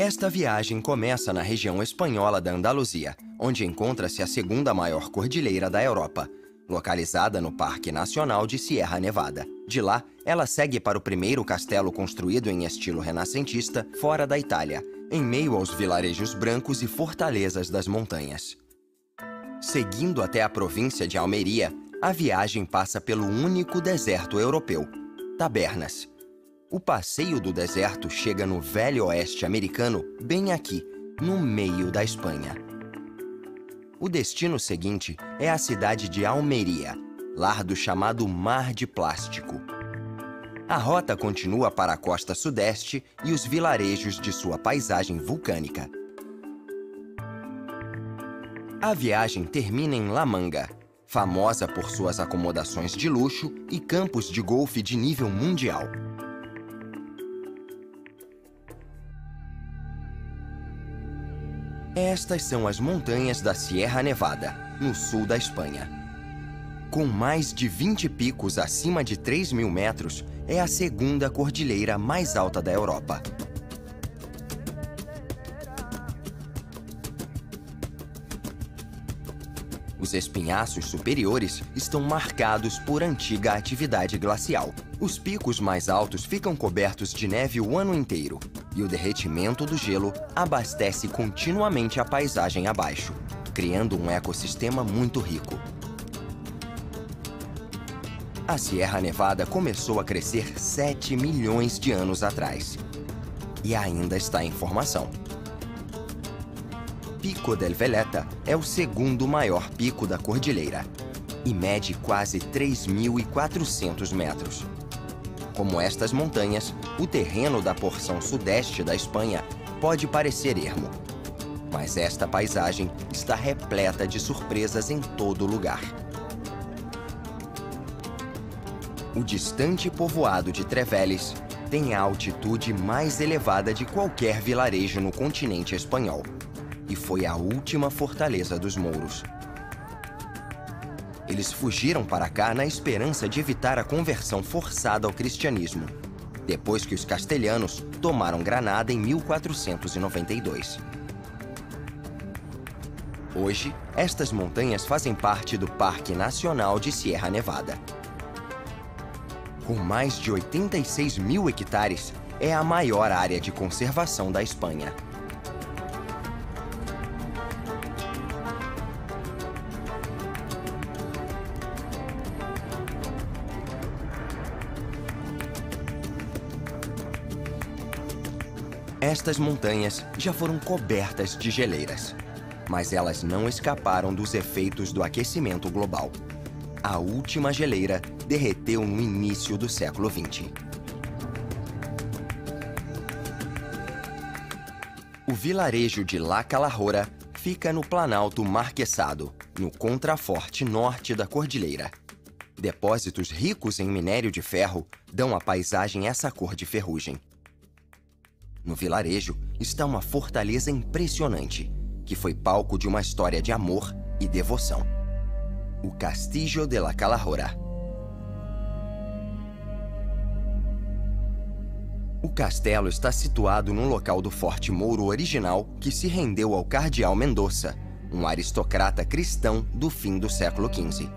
Esta viagem começa na região espanhola da Andaluzia, onde encontra-se a segunda maior cordilheira da Europa, localizada no Parque Nacional de Sierra Nevada. De lá, ela segue para o primeiro castelo construído em estilo renascentista fora da Itália, em meio aos vilarejos brancos e fortalezas das montanhas. Seguindo até a província de Almeria, a viagem passa pelo único deserto europeu, Tabernas. O passeio do deserto chega no Velho Oeste americano, bem aqui, no meio da Espanha. O destino seguinte é a cidade de Almeria, lar do chamado Mar de Plástico. A rota continua para a costa sudeste e os vilarejos de sua paisagem vulcânica. A viagem termina em La Manga, famosa por suas acomodações de luxo e campos de golfe de nível mundial. Estas são as montanhas da Sierra Nevada, no sul da Espanha. Com mais de 20 picos acima de 3.000 metros, é a segunda cordilheira mais alta da Europa. Os espinhaços superiores estão marcados por antiga atividade glacial. Os picos mais altos ficam cobertos de neve o ano inteiro, e o derretimento do gelo abastece continuamente a paisagem abaixo, criando um ecossistema muito rico. A Sierra Nevada começou a crescer 7 milhões de anos atrás, e ainda está em formação. Pico del Veleta é o segundo maior pico da cordilheira e mede quase 3.400 metros. Como estas montanhas, o terreno da porção sudeste da Espanha pode parecer ermo, mas esta paisagem está repleta de surpresas em todo lugar. O distante povoado de Treveles tem a altitude mais elevada de qualquer vilarejo no continente espanhol e foi a última fortaleza dos mouros. Eles fugiram para cá na esperança de evitar a conversão forçada ao cristianismo, depois que os castelhanos tomaram Granada em 1492. Hoje, estas montanhas fazem parte do Parque Nacional de Sierra Nevada. Com mais de 86.000 hectares, é a maior área de conservação da Espanha. Estas montanhas já foram cobertas de geleiras, mas elas não escaparam dos efeitos do aquecimento global. A última geleira derreteu no início do século XX. O vilarejo de La Calahorra fica no Planalto Marquesado, no contraforte norte da cordilheira. Depósitos ricos em minério de ferro dão à paisagem essa cor de ferrugem. No vilarejo está uma fortaleza impressionante, que foi palco de uma história de amor e devoção. O Castillo de la Calahorra. O castelo está situado no local do Forte Mouro original que se rendeu ao Cardeal Mendoza, um aristocrata cristão do fim do século XV.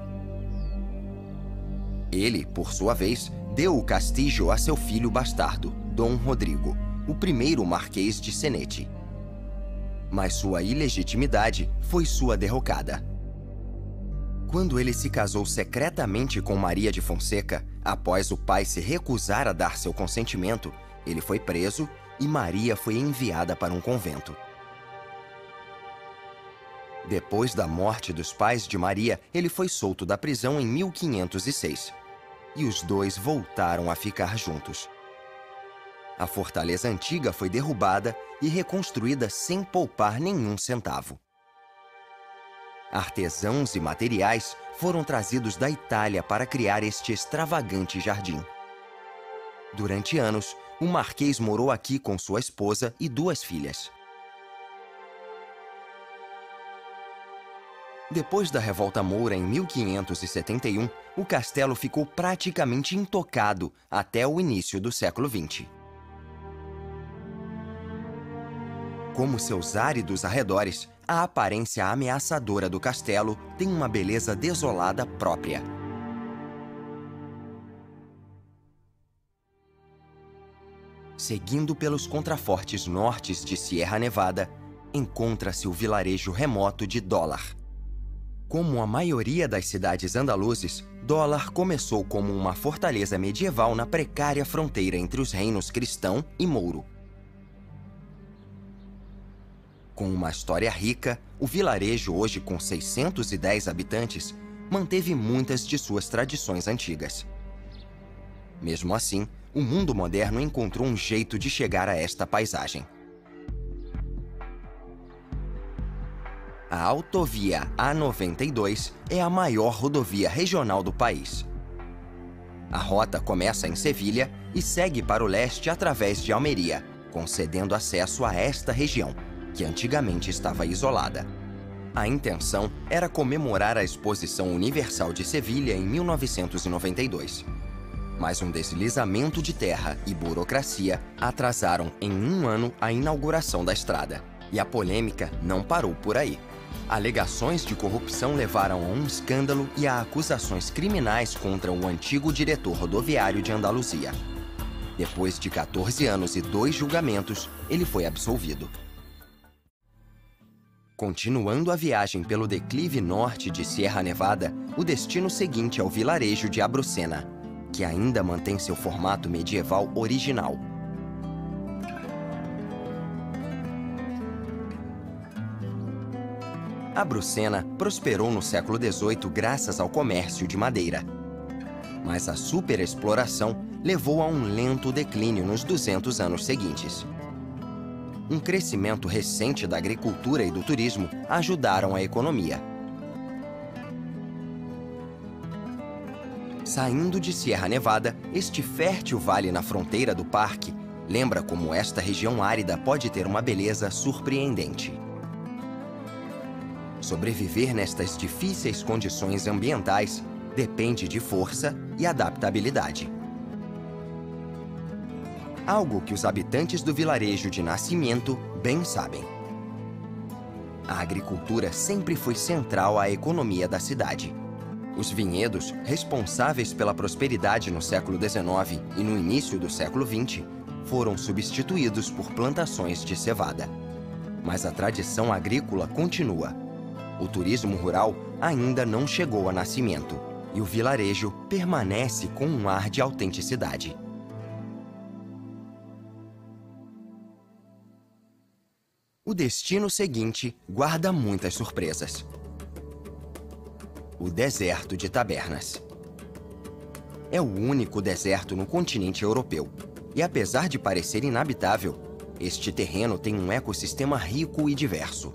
Ele, por sua vez, deu o castillo a seu filho bastardo, Dom Rodrigo, o primeiro marquês de Senete. Mas sua ilegitimidade foi sua derrocada. Quando ele se casou secretamente com Maria de Fonseca, após o pai se recusar a dar seu consentimento, ele foi preso e Maria foi enviada para um convento. Depois da morte dos pais de Maria, ele foi solto da prisão em 1506, e os dois voltaram a ficar juntos. A fortaleza antiga foi derrubada e reconstruída sem poupar nenhum centavo. Artesãos e materiais foram trazidos da Itália para criar este extravagante jardim. Durante anos, o marquês morou aqui com sua esposa e 2 filhas. Depois da Revolta Moura em 1571, o castelo ficou praticamente intocado até o início do século XX. Como seus áridos arredores, a aparência ameaçadora do castelo tem uma beleza desolada própria. Seguindo pelos contrafortes nortes de Sierra Nevada, encontra-se o vilarejo remoto de Dólar. Como a maioria das cidades andaluzes, Dólar começou como uma fortaleza medieval na precária fronteira entre os reinos cristão e mouro. Com uma história rica, o vilarejo, hoje com 610 habitantes, manteve muitas de suas tradições antigas. Mesmo assim, o mundo moderno encontrou um jeito de chegar a esta paisagem. A autovia A92 é a maior rodovia regional do país. A rota começa em Sevilha e segue para o leste através de Almeria, concedendo acesso a esta região, que antigamente estava isolada. A intenção era comemorar a Exposição Universal de Sevilha em 1992. Mas um deslizamento de terra e burocracia atrasaram em um ano a inauguração da estrada. E a polêmica não parou por aí. Alegações de corrupção levaram a um escândalo e a acusações criminais contra o antigo diretor rodoviário de Andaluzia. Depois de 14 anos e 2 julgamentos, ele foi absolvido. Continuando a viagem pelo declive norte de Sierra Nevada, o destino seguinte é o vilarejo de Abrucena, que ainda mantém seu formato medieval original. Abrucena prosperou no século XVIII graças ao comércio de madeira. Mas a superexploração levou a um lento declínio nos 200 anos seguintes. Um crescimento recente da agricultura e do turismo ajudaram a economia. Saindo de Sierra Nevada, este fértil vale na fronteira do parque lembra como esta região árida pode ter uma beleza surpreendente. Sobreviver nestas difíceis condições ambientais depende de força e adaptabilidade. Algo que os habitantes do vilarejo de Nascimento bem sabem. A agricultura sempre foi central à economia da cidade. Os vinhedos, responsáveis pela prosperidade no século XIX e no início do século XX, foram substituídos por plantações de cevada. Mas a tradição agrícola continua. O turismo rural ainda não chegou a Nascimento e o vilarejo permanece com um ar de autenticidade. O destino seguinte guarda muitas surpresas. O deserto de Tabernas. É o único deserto no continente europeu. E apesar de parecer inabitável, este terreno tem um ecossistema rico e diverso.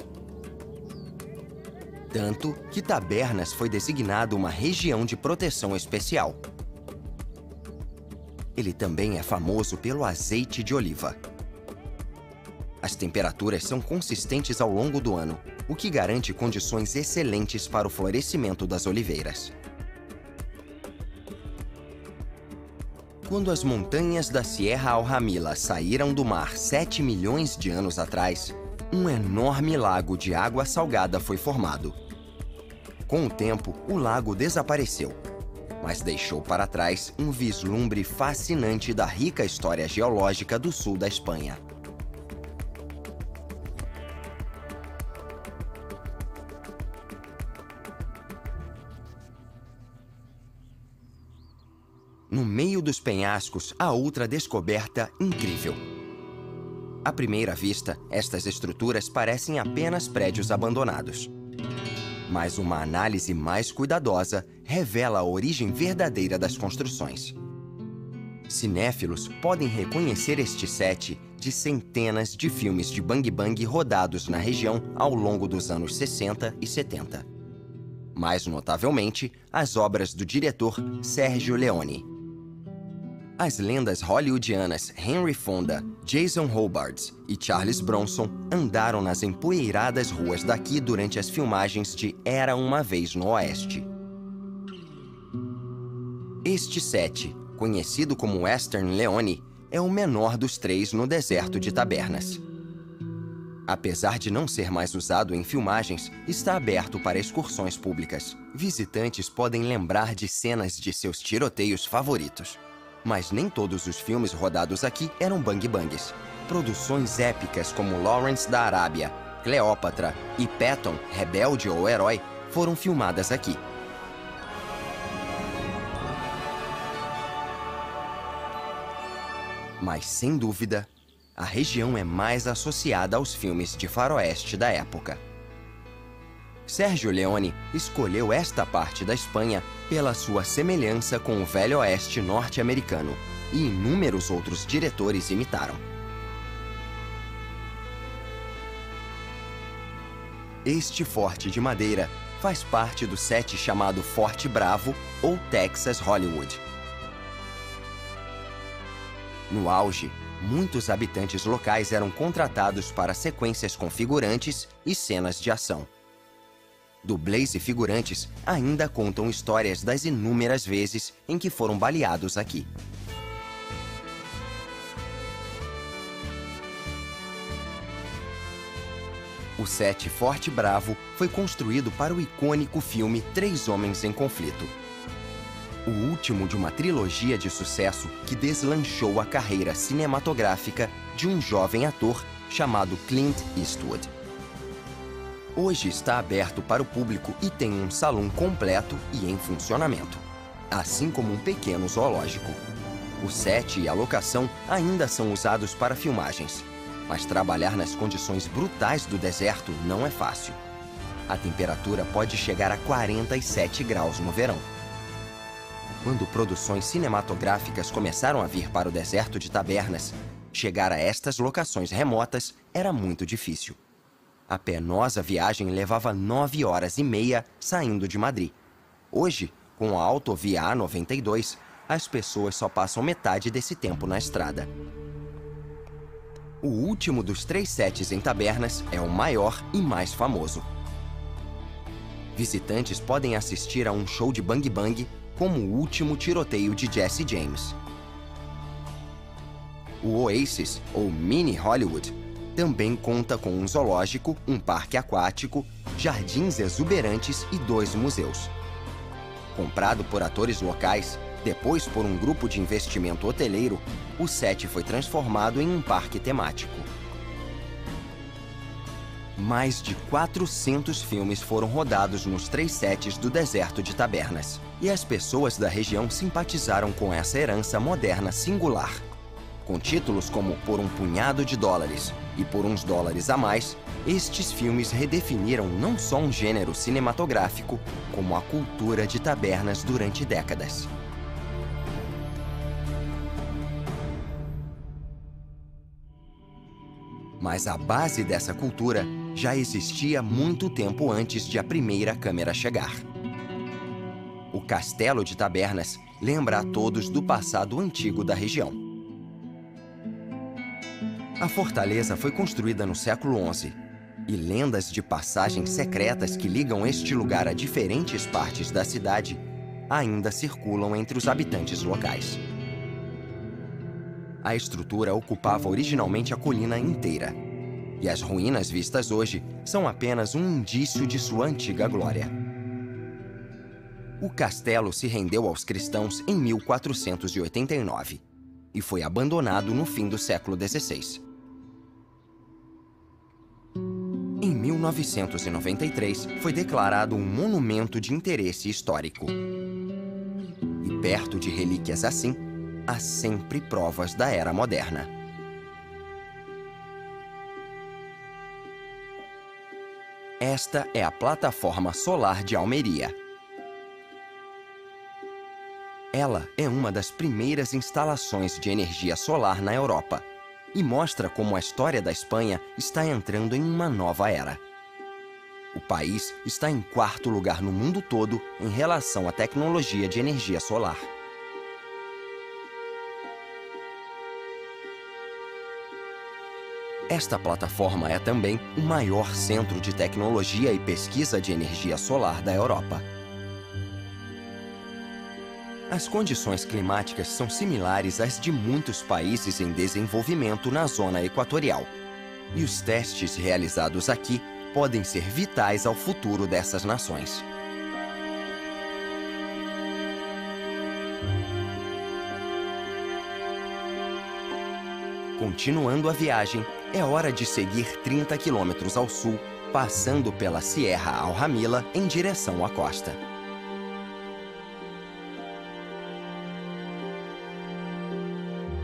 Tanto que Tabernas foi designado uma região de proteção especial. Ele também é famoso pelo azeite de oliva. As temperaturas são consistentes ao longo do ano, o que garante condições excelentes para o florescimento das oliveiras. Quando as montanhas da Sierra Alhamila saíram do mar 7 milhões de anos atrás, um enorme lago de água salgada foi formado. Com o tempo, o lago desapareceu, mas deixou para trás um vislumbre fascinante da rica história geológica do sul da Espanha. No meio dos penhascos, há outra descoberta incrível. À primeira vista, estas estruturas parecem apenas prédios abandonados. Mas uma análise mais cuidadosa revela a origem verdadeira das construções. Cinéfilos podem reconhecer este set de centenas de filmes de Bang Bang rodados na região ao longo dos anos 60 e 70. Mais notavelmente, as obras do diretor Sergio Leone. As lendas hollywoodianas Henry Fonda, Jason Robards e Charles Bronson andaram nas empoeiradas ruas daqui durante as filmagens de Era Uma Vez no Oeste. Este set, conhecido como Western Leone, é o menor dos 3 no deserto de Tabernas. Apesar de não ser mais usado em filmagens, está aberto para excursões públicas. Visitantes podem lembrar de cenas de seus tiroteios favoritos. Mas nem todos os filmes rodados aqui eram bang-bangs. Produções épicas como Lawrence da Arábia, Cleópatra e Patton, Rebelde ou Herói, foram filmadas aqui. Mas, sem dúvida, a região é mais associada aos filmes de faroeste da época. Sérgio Leone escolheu esta parte da Espanha pela sua semelhança com o Velho Oeste norte-americano, e inúmeros outros diretores imitaram. Este forte de madeira faz parte do set chamado Forte Bravo ou Texas Hollywood. No auge, muitos habitantes locais eram contratados para sequências com figurantes e cenas de ação. Dublês e figurantes ainda contam histórias das inúmeras vezes em que foram baleados aqui. O set Forte Bravo foi construído para o icônico filme Três Homens em Conflito. O último de uma trilogia de sucesso que deslanchou a carreira cinematográfica de um jovem ator chamado Clint Eastwood. Hoje está aberto para o público e tem um salão completo e em funcionamento, assim como um pequeno zoológico. O set e a locação ainda são usados para filmagens, mas trabalhar nas condições brutais do deserto não é fácil. A temperatura pode chegar a 47 graus no verão. Quando produções cinematográficas começaram a vir para o deserto de Tabernas, chegar a estas locações remotas era muito difícil. A penosa viagem levava 9 horas e meia saindo de Madrid. Hoje, com a autovia A92, as pessoas só passam metade desse tempo na estrada. O último dos 3 sets em Tabernas é o maior e mais famoso. Visitantes podem assistir a um show de bang-bang como o último tiroteio de Jesse James. O Oasis, ou Mini Hollywood, também conta com um zoológico, um parque aquático, jardins exuberantes e 2 museus. Comprado por atores locais, depois por um grupo de investimento hoteleiro, o set foi transformado em um parque temático. Mais de 400 filmes foram rodados nos 3 sets do deserto de Tabernas. E as pessoas da região simpatizaram com essa herança moderna singular. Com títulos como Por um Punhado de Dólares e Por uns Dólares a Mais, estes filmes redefiniram não só um gênero cinematográfico, como a cultura de Tabernas durante décadas. Mas a base dessa cultura já existia muito tempo antes de a primeira câmera chegar. O Castelo de Tabernas lembra a todos do passado antigo da região. A fortaleza foi construída no século XI, e lendas de passagens secretas que ligam este lugar a diferentes partes da cidade ainda circulam entre os habitantes locais. A estrutura ocupava originalmente a colina inteira, e as ruínas vistas hoje são apenas um indício de sua antiga glória. O castelo se rendeu aos cristãos em 1489 e foi abandonado no fim do século XVI. Em 1993, foi declarado um monumento de interesse histórico. E perto de relíquias assim, há sempre provas da era moderna. Esta é a plataforma solar de Almeria. Ela é uma das primeiras instalações de energia solar na Europa e mostra como a história da Espanha está entrando em uma nova era. O país está em 4º lugar no mundo todo em relação à tecnologia de energia solar. Esta plataforma é também o maior centro de tecnologia e pesquisa de energia solar da Europa. As condições climáticas são similares às de muitos países em desenvolvimento na zona equatorial. E os testes realizados aqui podem ser vitais ao futuro dessas nações. Continuando a viagem, é hora de seguir 30 quilômetros ao sul, passando pela Sierra Alhamila em direção à costa.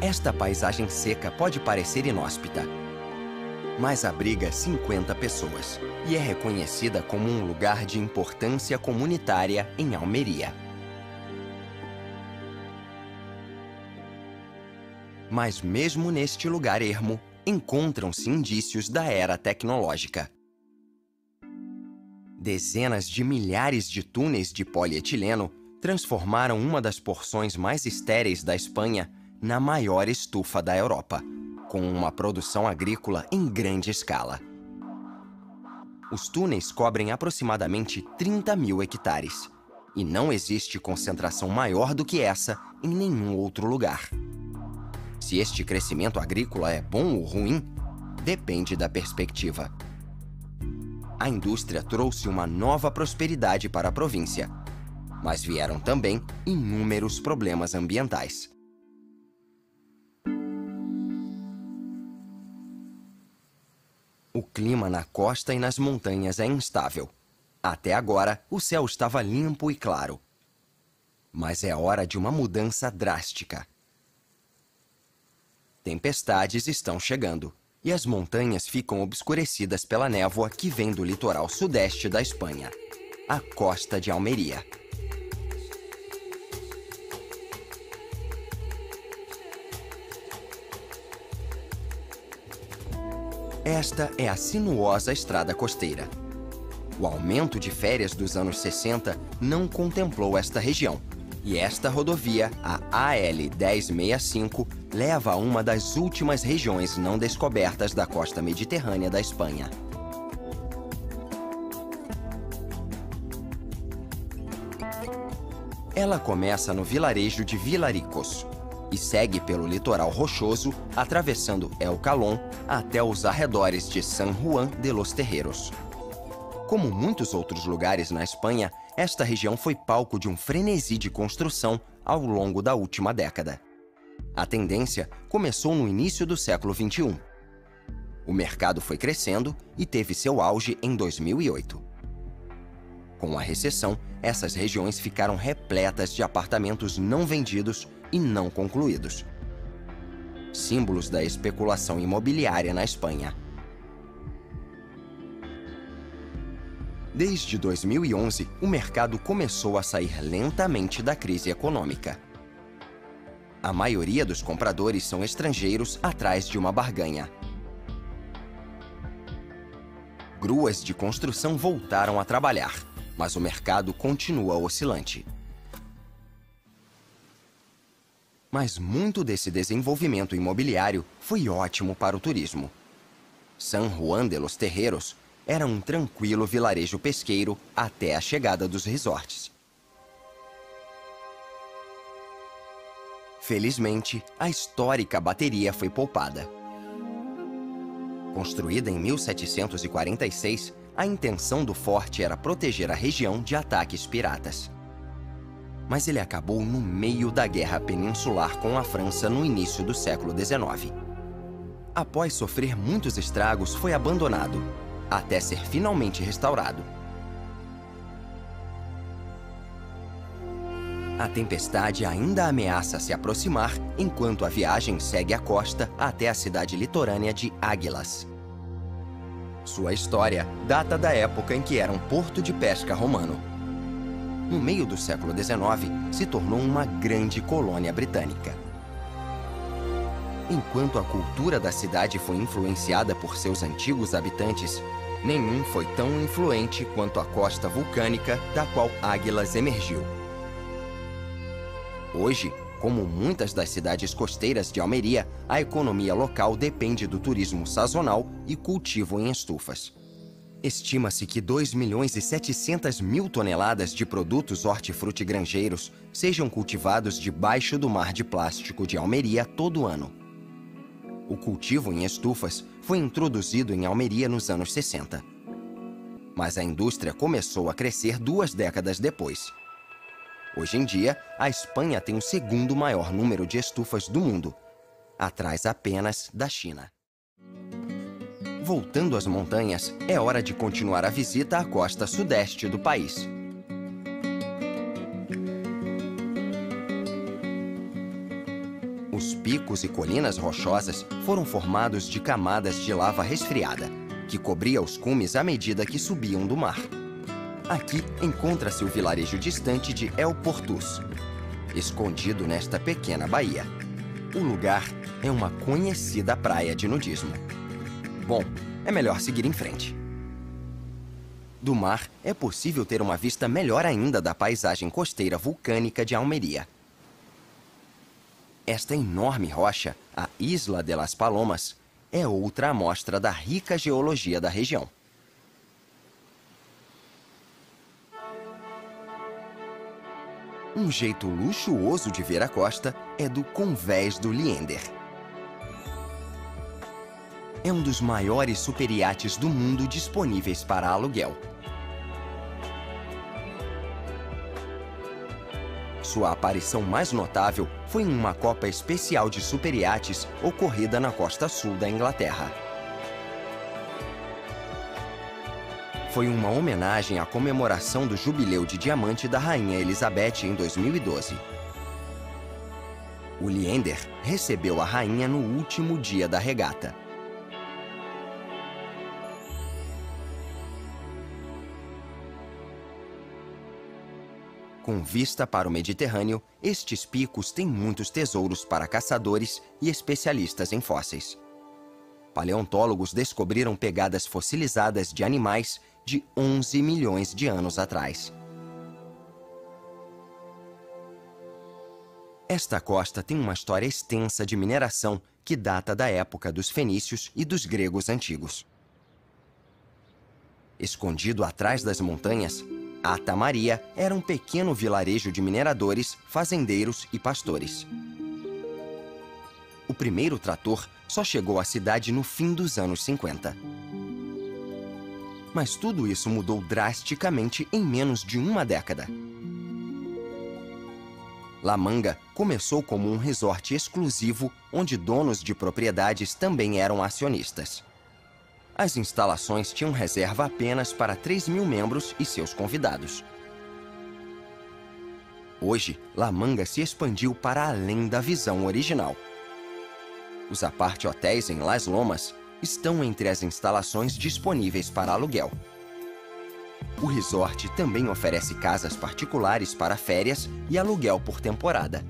Esta paisagem seca pode parecer inóspita, mas abriga 50 pessoas e é reconhecida como um lugar de importância comunitária em Almeria. Mas mesmo neste lugar ermo, encontram-se indícios da era tecnológica. Dezenas de milhares de túneis de polietileno transformaram uma das porções mais estéreis da Espanha na maior estufa da Europa, com uma produção agrícola em grande escala. Os túneis cobrem aproximadamente 30.000 hectares, e não existe concentração maior do que essa em nenhum outro lugar. Se este crescimento agrícola é bom ou ruim, depende da perspectiva. A indústria trouxe uma nova prosperidade para a província, mas vieram também inúmeros problemas ambientais. O clima na costa e nas montanhas é instável. Até agora, o céu estava limpo e claro. Mas é hora de uma mudança drástica. Tempestades estão chegando, e as montanhas ficam obscurecidas pela névoa que vem do litoral sudeste da Espanha, a costa de Almeria. Esta é a sinuosa estrada costeira. O aumento de férias dos anos 60 não contemplou esta região, e esta rodovia, a AL-1065, leva a uma das últimas regiões não descobertas da costa mediterrânea da Espanha. Ela começa no vilarejo de Vilaricos e segue pelo litoral rochoso, atravessando El Calón até os arredores de San Juan de los Terreros. Como muitos outros lugares na Espanha, esta região foi palco de um frenesi de construção ao longo da última década. A tendência começou no início do século XXI. O mercado foi crescendo e teve seu auge em 2008. Com a recessão, essas regiões ficaram repletas de apartamentos não vendidos e não concluídos. Símbolos da especulação imobiliária na Espanha. Desde 2011, o mercado começou a sair lentamente da crise econômica. A maioria dos compradores são estrangeiros atrás de uma barganha. Gruas de construção voltaram a trabalhar, mas o mercado continua oscilante. Mas muito desse desenvolvimento imobiliário foi ótimo para o turismo. San Juan de los Terreros era um tranquilo vilarejo pesqueiro até a chegada dos resorts. Felizmente, a histórica bateria foi poupada. Construída em 1746, a intenção do forte era proteger a região de ataques piratas. Mas ele acabou no meio da Guerra Peninsular com a França no início do século XIX. Após sofrer muitos estragos, foi abandonado, até ser finalmente restaurado. A tempestade ainda ameaça se aproximar enquanto a viagem segue a costa até a cidade litorânea de Águilas. Sua história data da época em que era um porto de pesca romano. No meio do século XIX, se tornou uma grande colônia britânica. Enquanto a cultura da cidade foi influenciada por seus antigos habitantes, nenhum foi tão influente quanto a costa vulcânica da qual Águilas emergiu. Hoje, como muitas das cidades costeiras de Almeria, a economia local depende do turismo sazonal e cultivo em estufas. Estima-se que 2.700.000 toneladas de produtos hortifrutigranjeiros sejam cultivados debaixo do mar de plástico de Almeria todo ano. O cultivo em estufas foi introduzido em Almeria nos anos 60. Mas a indústria começou a crescer 2 décadas depois. Hoje em dia, a Espanha tem o segundo maior número de estufas do mundo, atrás apenas da China. Voltando às montanhas, é hora de continuar a visita à costa sudeste do país. Os picos e colinas rochosas foram formados de camadas de lava resfriada, que cobria os cumes à medida que subiam do mar. Aqui encontra-se o vilarejo distante de El Portús, escondido nesta pequena baía. O lugar é uma conhecida praia de nudismo. Bom, é melhor seguir em frente. Do mar, é possível ter uma vista melhor ainda da paisagem costeira vulcânica de Almeria. Esta enorme rocha, a Isla de las Palomas, é outra amostra da rica geologia da região. Um jeito luxuoso de ver a costa é do Convés do Liender. É um dos maiores superiates do mundo disponíveis para aluguel. Sua aparição mais notável foi em uma Copa Especial de Superiates ocorrida na costa sul da Inglaterra. Foi uma homenagem à comemoração do Jubileu de Diamante da Rainha Elizabeth em 2012. O Liender recebeu a rainha no último dia da regata. Com vista para o Mediterrâneo, estes picos têm muitos tesouros para caçadores e especialistas em fósseis. Paleontólogos descobriram pegadas fossilizadas de animais de 11 milhões de anos atrás. Esta costa tem uma história extensa de mineração que data da época dos fenícios e dos gregos antigos. Escondido atrás das montanhas, Atamaria era um pequeno vilarejo de mineradores, fazendeiros e pastores. O primeiro trator só chegou à cidade no fim dos anos 50. Mas tudo isso mudou drasticamente em menos de uma década. La Manga começou como um resort exclusivo onde donos de propriedades também eram acionistas. As instalações tinham reserva apenas para 3.000 membros e seus convidados. Hoje, La Manga se expandiu para além da visão original. Os apart-hotéis em Las Lomas estão entre as instalações disponíveis para aluguel. O resort também oferece casas particulares para férias e aluguel por temporada.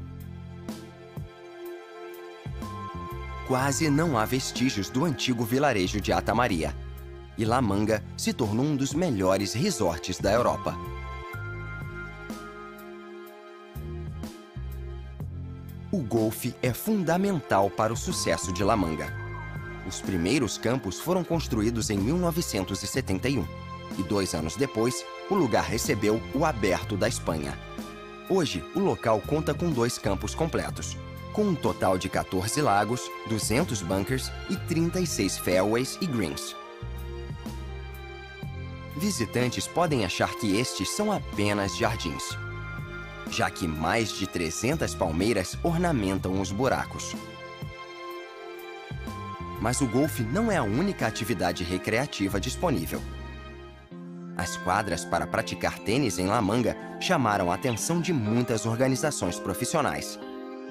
Quase não há vestígios do antigo vilarejo de Atamaria, e La Manga se tornou um dos melhores resorts da Europa. O golfe é fundamental para o sucesso de La Manga. Os primeiros campos foram construídos em 1971, e 2 anos depois, o lugar recebeu o Aberto da Espanha. Hoje, o local conta com 2 campos completos, com um total de 14 lagos, 200 bunkers e 36 fairways e greens. Visitantes podem achar que estes são apenas jardins, já que mais de 300 palmeiras ornamentam os buracos. Mas o golfe não é a única atividade recreativa disponível. As quadras para praticar tênis em La Manga chamaram a atenção de muitas organizações profissionais,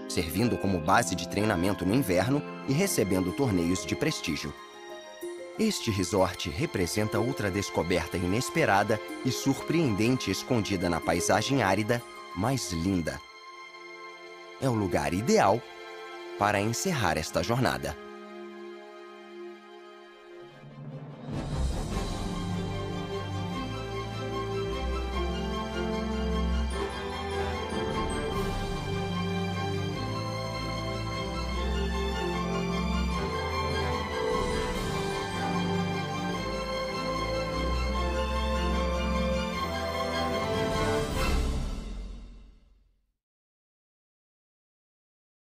servindo como base de treinamento no inverno e recebendo torneios de prestígio. Este resort representa outra descoberta inesperada e surpreendente escondida na paisagem árida mais linda. É o lugar ideal para encerrar esta jornada.